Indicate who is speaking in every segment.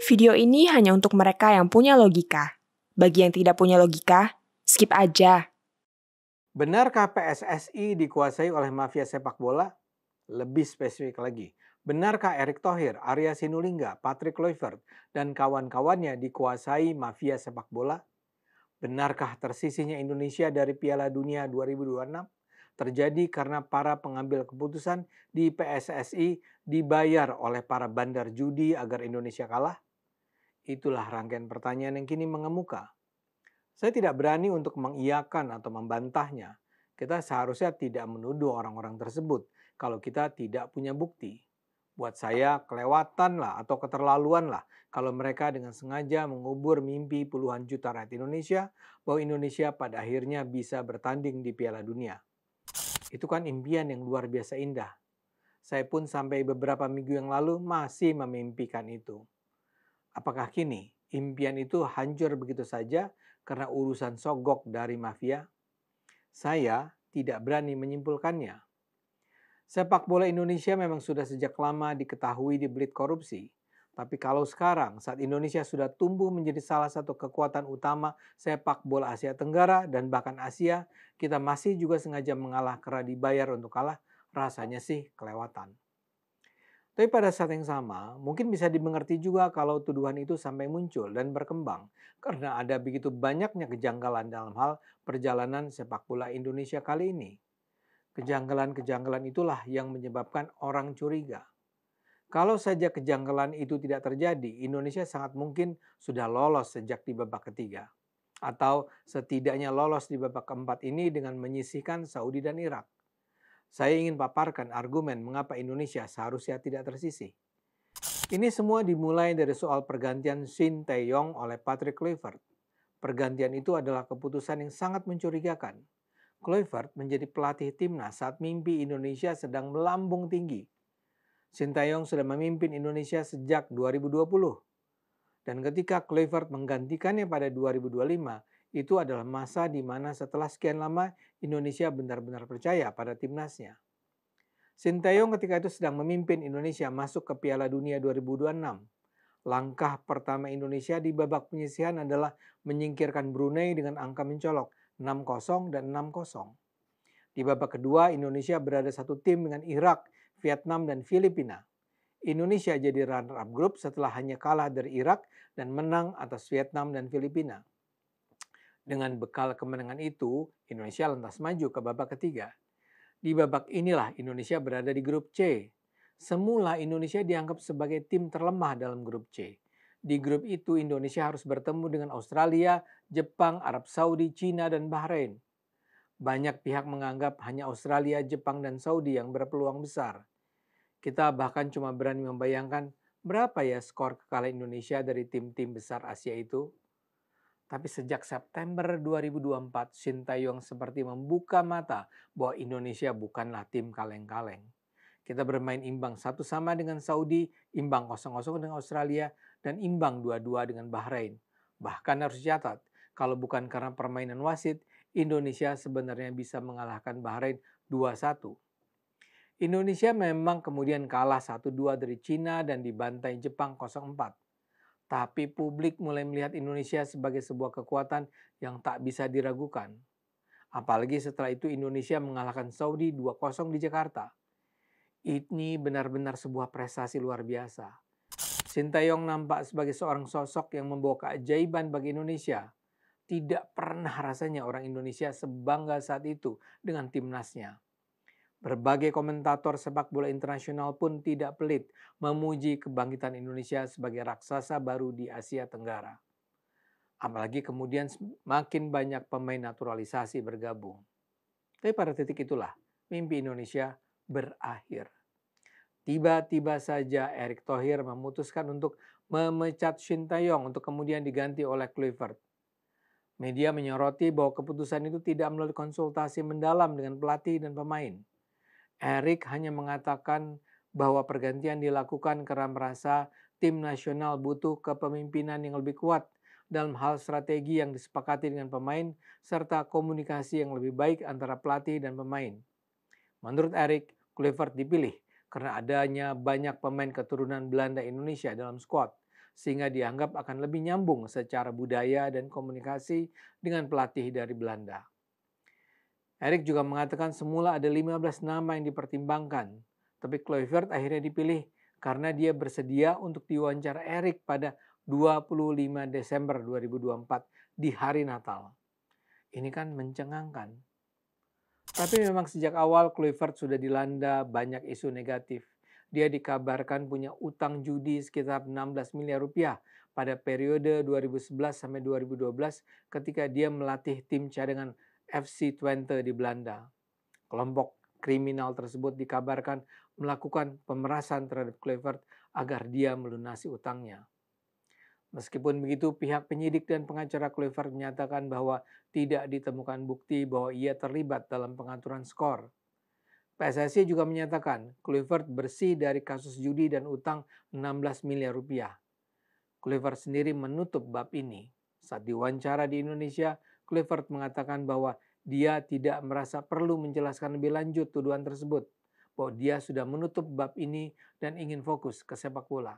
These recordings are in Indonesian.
Speaker 1: Video ini hanya untuk mereka yang punya logika. Bagi yang tidak punya logika, skip aja.
Speaker 2: Benarkah PSSI dikuasai oleh mafia sepak bola? Lebih spesifik lagi, benarkah Erick Thohir, Arya Sinulinga, Patrick Kluivert, dan kawan-kawannya dikuasai mafia sepak bola? Benarkah tersisihnya Indonesia dari Piala Dunia 2026 terjadi karena para pengambil keputusan di PSSI dibayar oleh para bandar judi agar Indonesia kalah? Itulah rangkaian pertanyaan yang kini mengemuka. Saya tidak berani untuk mengiyakan atau membantahnya. Kita seharusnya tidak menuduh orang-orang tersebut kalau kita tidak punya bukti. Buat saya kelewatan lah atau keterlaluan lah kalau mereka dengan sengaja mengubur mimpi puluhan juta rakyat Indonesia bahwa Indonesia pada akhirnya bisa bertanding di Piala Dunia. Itu kan impian yang luar biasa indah. Saya pun sampai beberapa minggu yang lalu masih memimpikan itu. Apakah kini impian itu hancur begitu saja karena urusan sogok dari mafia? Saya tidak berani menyimpulkannya. Sepak bola Indonesia memang sudah sejak lama diketahui dibelit korupsi. Tapi kalau sekarang saat Indonesia sudah tumbuh menjadi salah satu kekuatan utama sepak bola Asia Tenggara dan bahkan Asia, kita masih juga sengaja mengalah karena dibayar untuk kalah, rasanya sih kelewatan. Tapi pada saat yang sama, mungkin bisa dimengerti juga kalau tuduhan itu sampai muncul dan berkembang karena ada begitu banyaknya kejanggalan dalam hal perjalanan sepak bola Indonesia kali ini. Kejanggalan-kejanggalan itulah yang menyebabkan orang curiga. Kalau saja kejanggalan itu tidak terjadi, Indonesia sangat mungkin sudah lolos sejak di babak ketiga. Atau setidaknya lolos di babak keempat ini dengan menyisihkan Saudi dan Irak. Saya ingin paparkan argumen mengapa Indonesia seharusnya tidak tersisih. Ini semua dimulai dari soal pergantian Shin Tae-yong oleh Patrick Kluivert. Pergantian itu adalah keputusan yang sangat mencurigakan. Kluivert menjadi pelatih timnas saat mimpi Indonesia sedang melambung tinggi. Shin Tae-yong sudah memimpin Indonesia sejak 2020. Dan ketika Kluivert menggantikannya pada 2025, itu adalah masa di mana setelah sekian lama Indonesia benar-benar percaya pada timnasnya. Shin Tae-yong ketika itu sedang memimpin Indonesia masuk ke Piala Dunia 2026. Langkah pertama Indonesia di babak penyisihan adalah menyingkirkan Brunei dengan angka mencolok 6-0 dan 6-0. Di babak kedua Indonesia berada satu tim dengan Irak, Vietnam, dan Filipina. Indonesia jadi runner-up grup setelah hanya kalah dari Irak dan menang atas Vietnam dan Filipina. Dengan bekal kemenangan itu, Indonesia lantas maju ke babak ketiga. Di babak inilah Indonesia berada di grup C. Semula Indonesia dianggap sebagai tim terlemah dalam grup C. Di grup itu Indonesia harus bertemu dengan Australia, Jepang, Arab Saudi, Cina, dan Bahrain. Banyak pihak menganggap hanya Australia, Jepang, dan Saudi yang berpeluang besar. Kita bahkan cuma berani membayangkan berapa ya skor kekalahan Indonesia dari tim-tim besar Asia itu. Tapi sejak September 2024, Shin Tae-yong seperti membuka mata bahwa Indonesia bukanlah tim kaleng-kaleng. Kita bermain imbang satu sama dengan Saudi, imbang 0-0 dengan Australia, dan imbang 2-2 dengan Bahrain. Bahkan harus dicatat, kalau bukan karena permainan wasit, Indonesia sebenarnya bisa mengalahkan Bahrain 2-1. Indonesia memang kemudian kalah 1-2 dari Cina dan dibantai Jepang 0-4. Tapi publik mulai melihat Indonesia sebagai sebuah kekuatan yang tak bisa diragukan. Apalagi setelah itu Indonesia mengalahkan Saudi 2-0 di Jakarta. Ini benar-benar sebuah prestasi luar biasa. Shin Tae-yong nampak sebagai seorang sosok yang membawa keajaiban bagi Indonesia. Tidak pernah rasanya orang Indonesia sebangga saat itu dengan timnasnya. Berbagai komentator sepak bola internasional pun tidak pelit memuji kebangkitan Indonesia sebagai raksasa baru di Asia Tenggara. Apalagi kemudian makin banyak pemain naturalisasi bergabung. Tapi pada titik itulah mimpi Indonesia berakhir. Tiba-tiba saja Erick Thohir memutuskan untuk memecat Shin Tae-yong untuk kemudian diganti oleh Kluivert. Media menyoroti bahwa keputusan itu tidak melalui konsultasi mendalam dengan pelatih dan pemain. Erick hanya mengatakan bahwa pergantian dilakukan karena merasa tim nasional butuh kepemimpinan yang lebih kuat dalam hal strategi yang disepakati dengan pemain serta komunikasi yang lebih baik antara pelatih dan pemain. Menurut Erick, Kluivert dipilih karena adanya banyak pemain keturunan Belanda Indonesia dalam skuad, sehingga dianggap akan lebih nyambung secara budaya dan komunikasi dengan pelatih dari Belanda. Erik juga mengatakan semula ada 15 nama yang dipertimbangkan, tapi Kluivert akhirnya dipilih karena dia bersedia untuk diwawancara Erik pada 25 Desember 2024 di hari Natal. Ini kan mencengangkan. Tapi memang sejak awal Kluivert sudah dilanda banyak isu negatif. Dia dikabarkan punya utang judi sekitar 16 miliar rupiah pada periode 2011 sampai 2012 ketika dia melatih tim cadangan FC Twente di Belanda. Kelompok kriminal tersebut dikabarkan melakukan pemerasan terhadap Kluivert agar dia melunasi utangnya. Meskipun begitu, pihak penyidik dan pengacara Kluivert menyatakan bahwa tidak ditemukan bukti bahwa ia terlibat dalam pengaturan skor. PSSI juga menyatakan Kluivert bersih dari kasus judi dan utang 16 miliar rupiah. Kluivert sendiri menutup bab ini. Saat diwawancara di Indonesia, Kluivert mengatakan bahwa dia tidak merasa perlu menjelaskan lebih lanjut tuduhan tersebut, bahwa dia sudah menutup bab ini dan ingin fokus ke sepak bola.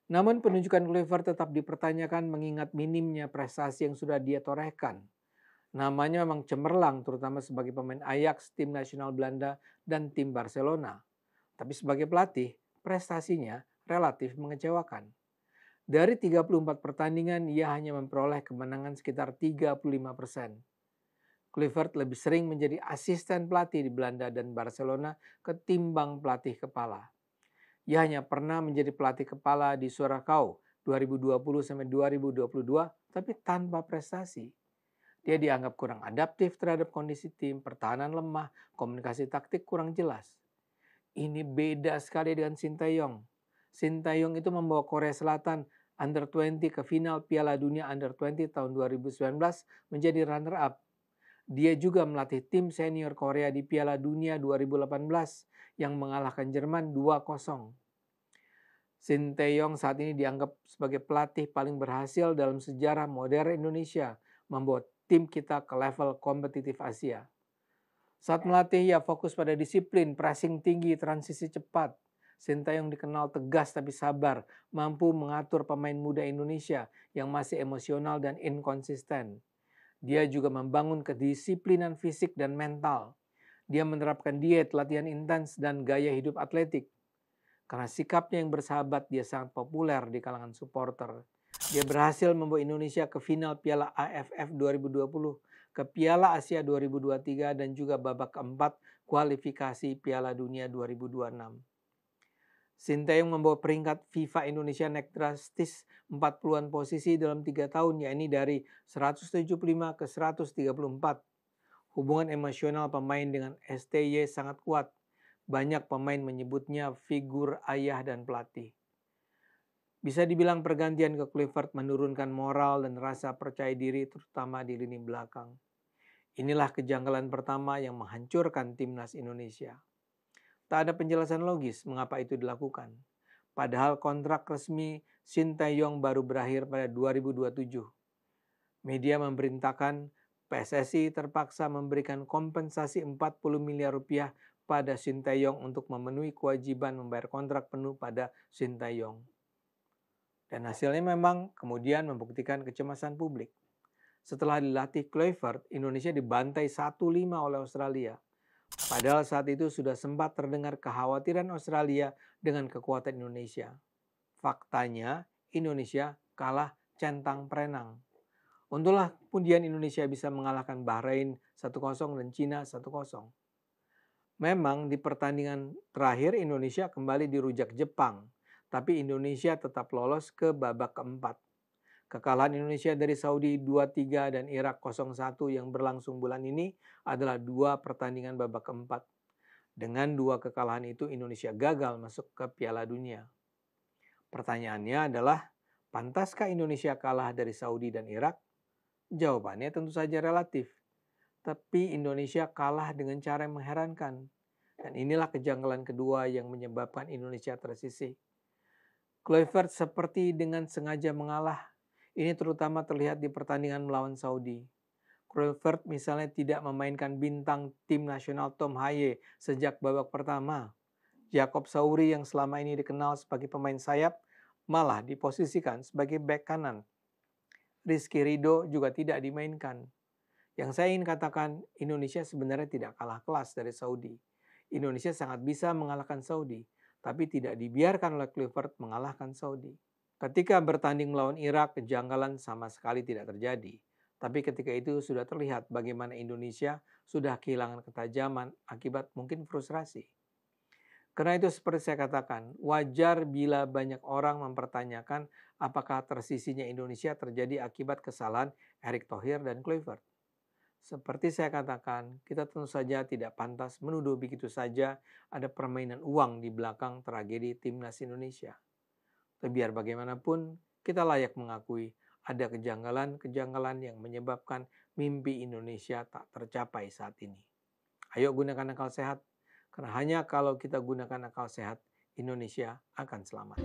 Speaker 2: Namun penunjukan Kluivert tetap dipertanyakan mengingat minimnya prestasi yang sudah dia torehkan. Namanya memang cemerlang terutama sebagai pemain Ajax, tim nasional Belanda, dan tim Barcelona. Tapi sebagai pelatih, prestasinya relatif mengecewakan. Dari 34 pertandingan, ia hanya memperoleh kemenangan sekitar 35%. Kluivert lebih sering menjadi asisten pelatih di Belanda dan Barcelona ketimbang pelatih kepala. Ia hanya pernah menjadi pelatih kepala di Curaçao 2020-2022, tapi tanpa prestasi. Dia dianggap kurang adaptif terhadap kondisi tim, pertahanan lemah, komunikasi taktik kurang jelas. Ini beda sekali dengan Sinteyong. Sinteyong itu membawa Korea Selatan Under-20 ke final Piala Dunia Under-20 tahun 2019 menjadi runner-up. Dia juga melatih tim senior Korea di Piala Dunia 2018 yang mengalahkan Jerman 2-0. Sinteyong saat ini dianggap sebagai pelatih paling berhasil dalam sejarah modern Indonesia, membawa tim kita ke level kompetitif Asia. Saat melatih, ia fokus pada disiplin, pressing tinggi, transisi cepat. Sinteyong dikenal tegas tapi sabar, mampu mengatur pemain muda Indonesia yang masih emosional dan inkonsisten. Dia juga membangun kedisiplinan fisik dan mental. Dia menerapkan diet, latihan intens, dan gaya hidup atletik. Karena sikapnya yang bersahabat, dia sangat populer di kalangan supporter. Dia berhasil membawa Indonesia ke final Piala AFF 2020, ke Piala Asia 2023, dan juga babak keempat kualifikasi Piala Dunia 2026. Sinteyong membawa peringkat FIFA Indonesia naik drastis 40-an posisi dalam 3 tahun, yakni dari 175 ke 134. Hubungan emosional pemain dengan STY sangat kuat. Banyak pemain menyebutnya figur ayah dan pelatih. Bisa dibilang pergantian ke Kluivert menurunkan moral dan rasa percaya diri terutama di lini belakang. Inilah kejanggalan pertama yang menghancurkan timnas Indonesia. Tak ada penjelasan logis mengapa itu dilakukan. Padahal kontrak resmi Sinteyong baru berakhir pada 2027. Media memberitakan PSSI terpaksa memberikan kompensasi 40 miliar rupiah pada Sinteyong untuk memenuhi kewajiban membayar kontrak penuh pada Sinteyong. Dan hasilnya memang kemudian membuktikan kecemasan publik. Setelah dilatih Kluivert, Indonesia dibantai 1-5 oleh Australia. Padahal saat itu sudah sempat terdengar kekhawatiran Australia dengan kekuatan Indonesia. Faktanya, Indonesia kalah centang perenang. Untunglah kemudian Indonesia bisa mengalahkan Bahrain 1-0 dan Cina 1-0. Memang di pertandingan terakhir Indonesia kembali dirujak Jepang, tapi Indonesia tetap lolos ke babak keempat. Kekalahan Indonesia dari Saudi 2-3 dan Irak 0-1 yang berlangsung bulan ini adalah 2 pertandingan babak keempat. Dengan 2 kekalahan itu Indonesia gagal masuk ke Piala Dunia. Pertanyaannya adalah, pantaskah Indonesia kalah dari Saudi dan Irak? Jawabannya tentu saja relatif. Tapi Indonesia kalah dengan cara yang mengherankan. Dan inilah kejanggalan kedua yang menyebabkan Indonesia tersisih. Kluivert seperti dengan sengaja mengalah. Ini terutama terlihat di pertandingan melawan Saudi. Kluivert misalnya tidak memainkan bintang tim nasional Tom Haye sejak babak pertama. Jacob Sauri yang selama ini dikenal sebagai pemain sayap malah diposisikan sebagai bek kanan. Rizky Ridho juga tidak dimainkan. Yang saya ingin katakan, Indonesia sebenarnya tidak kalah kelas dari Saudi. Indonesia sangat bisa mengalahkan Saudi, tapi tidak dibiarkan oleh Kluivert mengalahkan Saudi. Ketika bertanding melawan Irak, kejanggalan sama sekali tidak terjadi. Tapi ketika itu sudah terlihat bagaimana Indonesia sudah kehilangan ketajaman akibat mungkin frustrasi. Karena itu seperti saya katakan, wajar bila banyak orang mempertanyakan apakah tersisinya Indonesia terjadi akibat kesalahan Erick Thohir dan Kluivert. Seperti saya katakan, kita tentu saja tidak pantas menuduh begitu saja ada permainan uang di belakang tragedi Timnas Indonesia. Tapi biar bagaimanapun, kita layak mengakui ada kejanggalan-kejanggalan yang menyebabkan mimpi Indonesia tak tercapai saat ini. Ayo gunakan akal sehat, karena hanya kalau kita gunakan akal sehat, Indonesia akan selamat.